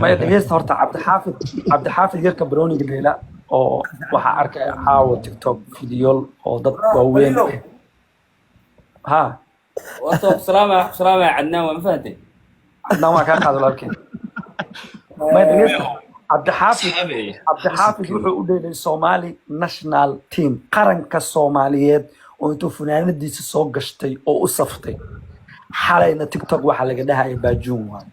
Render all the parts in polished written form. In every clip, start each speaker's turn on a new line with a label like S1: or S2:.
S1: ما يدقيست هورتا عبد الحافظ يركب بروني قليلا oo waxa arkay caawa TikTok فيديو oo dad waaweyn ha
S2: وصل سلامة عدنان وما فهمتي
S1: adna ma ka qaado laakiin ما يدقيست عبد الحافظ
S3: أصحابي
S1: عبد الحافظ wuxuu u dheelay Somali national team qaranka Soomaaliyeed oo intuu funaanadiisa soo gashtay oo u saftay xalayna TikTok waxa laga dhahay baajuun waan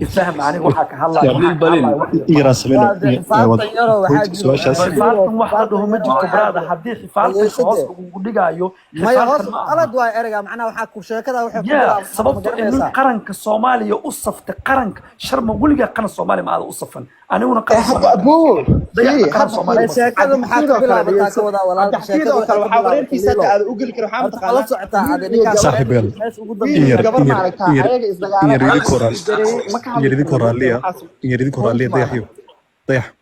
S1: ifaham aniga waxa ka hadlaya
S3: قبل البليل
S4: يرى سمينا
S5: xifaaltan yaroo waxaa jiro
S4: سؤال شاسع
S1: xifaaltan wax la dhaho ma jirto brada haddii xifaaltan hoos ugu dhigayo
S5: maya hoos
S1: xifaaltan ma aha
S5: qalad waay ereyga macnaha waxaa ku sheekada waxay ku
S1: يا
S5: bilaabmaa ma
S1: sababto in
S5: garanaysaa
S1: qaranka Soomaaliya u saftay qaranka sharma waliga qaran Soomaaliya ma aad u safan aniguna qaran
S6: حتى
S1: Soomaaliya
S6: أبوه
S1: dayax
S6: في
S1: qaran
S6: حتى
S1: Soomaaliya ma
S5: sheekada maxaa ka bilaabataa ka wadaa walaalka
S6: تحكي
S5: sheekada
S6: له
S5: waxay
S6: كلام
S5: ka
S6: حاورين
S5: bilaabataa
S6: في سكة
S5: liilo
S6: هذا أقول لك روح
S5: horta
S6: عم
S5: la socotaa adi ninkaa
S4: صاحب يلا
S5: meesha ugu
S4: إير
S5: dambeeyay
S6: قبل ما
S4: إير
S6: عليك
S4: إير
S6: حاجة إزدقالات
S4: إير يدي كورال
S6: ما كان
S4: إير يدي كورال ليا إير يدي كورال ليا ضيح يو ضيح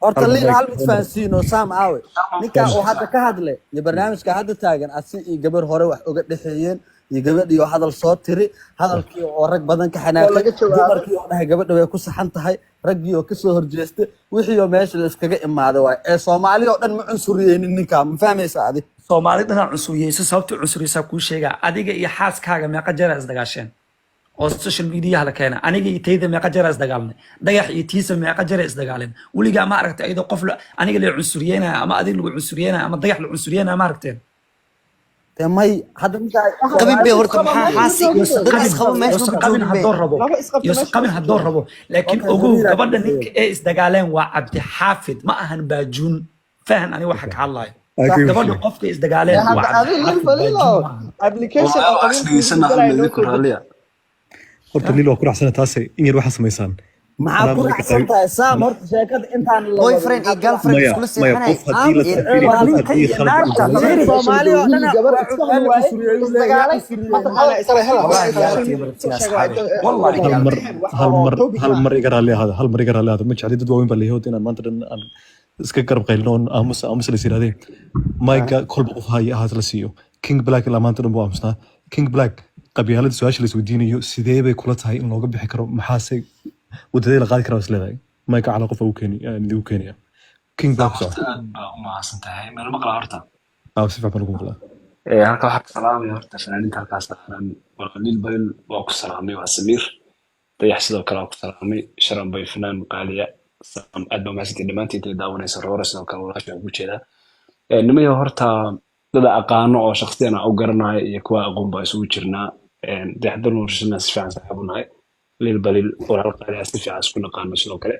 S5: horta
S4: أربع
S5: liil hal
S4: دقايق
S5: mid fahansiino saam aawe ninkaa uu hadda ka hadlay iyo barnaamijka hadda taagan asi iyo gabar hore wax uga dhexeeyeen iyo gabadhii oo hadal soo tiri hadalkii oo rag badan ka xanaaqay
S6: laga jawaabay.
S5: dumarkii oo dhahay gabadha way ku saxan tahay raggii oo kasoo horjeestay wixii oo meesha la iskaga imaaday waay ee Soomaali oo dhan ma cunsuriyeenin ninkaa ma fahmaysaa adi
S1: Soomaali dhana cunsuriyeysa sababta cunsuriyeysa ku sheega adiga iyo xaaskaaga meeqa jeer is dagaasheen oo social media la keena aniga iyo tayda meeqa jeer is dagaalnay dayax iyo tiisa meeqa jeer is dagaaleen waliga ma aragtay ayda qof aniga la cunsuriyeyna ama adiga lagu cunsuriyeyna ama dayax la cunsuriyeyna ma aragteen
S5: may hadda ninkaa
S7: qabin bay horta maxaa xaasi dad isqabo meesha
S1: يوسف
S7: ma
S1: قبل
S7: joogin
S1: هدور
S7: bay
S1: ربو
S6: لما اسقط
S1: يوسف قبل هدور ربو لكن
S5: أوكي،
S1: أقول
S5: جميلة.
S1: قبل نيك إيه إزدقالين وعبد حافظ ما أهن باجون فاهم أنا وحك على الله قبل قفك إزدقالين
S6: هذا
S1: وعبد
S6: هذه اللي
S1: حافظ
S6: فليلة
S1: باجون
S6: ابلكيشن
S3: والله أحسن سنة أحمد ذكر هاليا
S4: horta liil waa ku raxsana taasi in yar waxa samaysaan
S5: maxaa ku raacsan tahay saam horta sheekada intaan la
S7: boyfriend iyo girlfriend
S4: maya
S7: iskula
S4: maya
S7: seexanay
S4: qof haddii la tafsiiri qof haddii khalad uu sameeyo
S5: Soomaali oo dhan
S6: قبل اسفهم واي mataqaana isaga hela
S1: والله يا أختي مرتي يا أصحابي والله
S4: hal
S1: يا
S4: mar hal mar iga raali ahada hal mar iga raali ahada ma jecli dad waaweyn baa leeyahay inaan maanta dhan aan iska garab qaylino oon aamus la yiraahday mayga kolba qof haya ahaad la siiyo King Black ilaa maanta dhan buu aamusnaa King Black qabyaalada su-aasha la isweydiinayo sidee bay kula tahay in looga bixi karo maxaase wadadee la qaadi karaa is leedahay mayga cala qof u keenaya King Black soo
S3: ما أصنتها من المقلة هرتا
S4: si fiican baan ugu maqlaa
S3: هلكا واحد سلامي هرتا فنانين هلكا سلام ولقليل بين واكو سلامي وسمير ضيح سيدو كلا واكو سلامي شرم بين فنان مقالية سلام أدبا ماسكي دمانتي تداوني سرورة سيدو كلا ولاشي أقول جيدا نمي هرتا dada aqaano oo shakhsiyan aan u garanayo iyo kuwa aqoon baa isugu jirnaa daxdan warshana si fiican saaxiib u nahay lil balil walaal qaali si fiican isku naqaano sidoo kale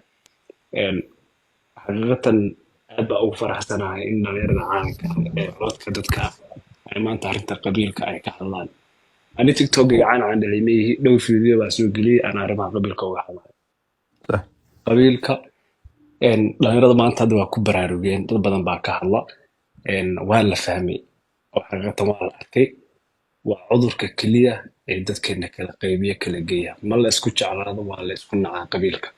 S3: xaqiiqatan aad baa ugu faraxsanahay in dhalinyarada caanka ee codka dadka ay maanta arrinta qabiilka ay ka hadlaan ani tiktok-ga caan dhalimeeyay dhow fiidyo baa soo geliyay aan arrimaha qabiilka uga hadlayo
S4: Sah.
S3: qabiilka dhalinyarada maanta hadda waa ku baraarugeen dad badan baa ka hadla waa la fahmay oo xaqiiqatan waa la arkay waa cudurka keliya ee dadkeena kala qaybiya kala geeya ma la isku jeclaado waa la isku nacaa qabiilka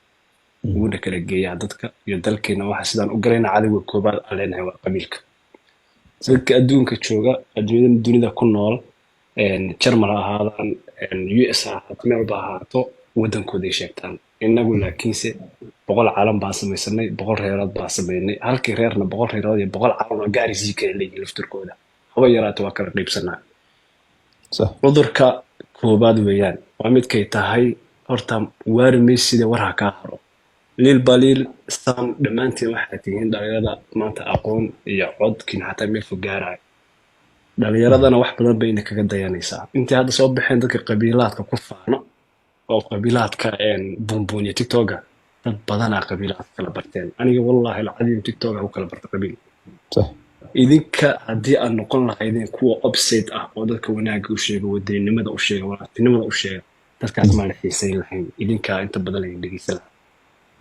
S3: wuuna kala geeyaa dadka iyo dalkeena waxa sidaan u galayna cadawga koobaad aan leenahay waa qabiilka dadka adduunka jooga adduunyada dunida ku nool Jarmal ha ahaadaan US ha ahaato meel ba ahaato wadankooda ay sheegtaan inagu laakiinse 100 caalam baa samaysanay 100 reerood baa sameynay halkii reerna 100 reerood iyo 100 caalam oo gaarisiin kala leeyihiin laftirkooda haba yaraato waa kala qaybsanaa
S4: صح
S3: cudurka koobaad weeyaan waa midkay tahay horta waarmay sida war ha ka haro lil balil stam dhamaantiin waxaa tihiin dhalinyarada maanta aqoon iyo codkin xataa meel fog gaaraya dhalinyaradana wax badan bayna kaga dayanaysaa intii hadda soo baxeen dadka qabiilaadka ku faano oo qabiilaadka buunbuuniya tiktoka dad badanaa qabiilaadka kala barteen aniga wallaahi alcadiim tiktoka u kala barta qabiil
S4: صح
S3: idinka haddii aad noqon lahaydeen kuwa upside ah oo dadka wanaagga u sheega wadaninimada u sheega walaatinimada u sheega dadkaas maa la xiisayn lahayn idinkaa inta badan laydin dhegeysan lahaa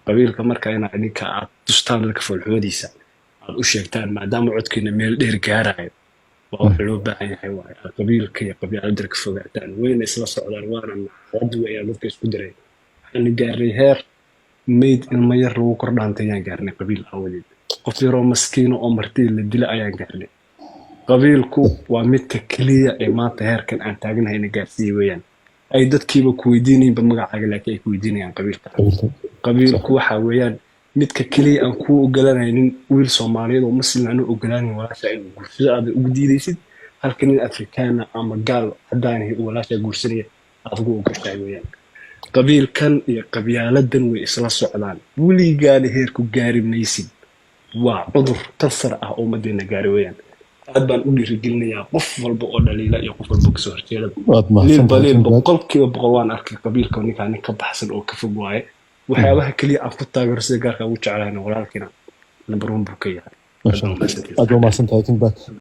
S3: qabiilka marka inaa idinka aad tustaan dadka foolxumadiisa aad u sheegtaan maadaama codkiina meel dheer gaarayo waa wax loo baahan yahay waaye aad qabiilka iyo qabyaaladda ka fogaataan wayna isla socdaan waana naxalad weeyaan dadka isku diray waxaan gaarnay heer mayd ilmo yar lagu kordhaantay ayaan gaarnay qabiil aawadeed qof yaroo maskiino oo martii la dila ayaan gaarnay qabiilku waa midka keliya ee maanta heerkan aan taagnahayna gaarsiiyey weeyaan ay dadkiiba ku weydiinayinba magacaaga laakiin ay ku weydiinayaan qabiilka qabiilku waxa weeyaan midka keliya aan kuu ogolanaynin wiil soomaaliyeed oo muslim aan u ogolaanin walaasha inuu guursado aad ugu diidaysid halka nin afrikaana ama gaal haddaan ahay walaasha guursanaya aad ugu ogoshahay weeyaan qabiilkan iyo qabyaaladan way isla socdaan weligaana heerku gaari maysid waa cudur kansar ah oo ummaddeena gaari weeyaan aad baan u dhiirigelinayaa qof walba oo dhaliila iyo qof walba kasoo horjeeda liil boqolkiiba boqol waan arkay qabiilka ninkaa nin ka baxsan oo ka fog waaye waxyaabaha keliya aan ku taageero sida gaarka ugu jeclahay walaalkiina number 1 buu ka yahay
S4: aad waa mahadsantahay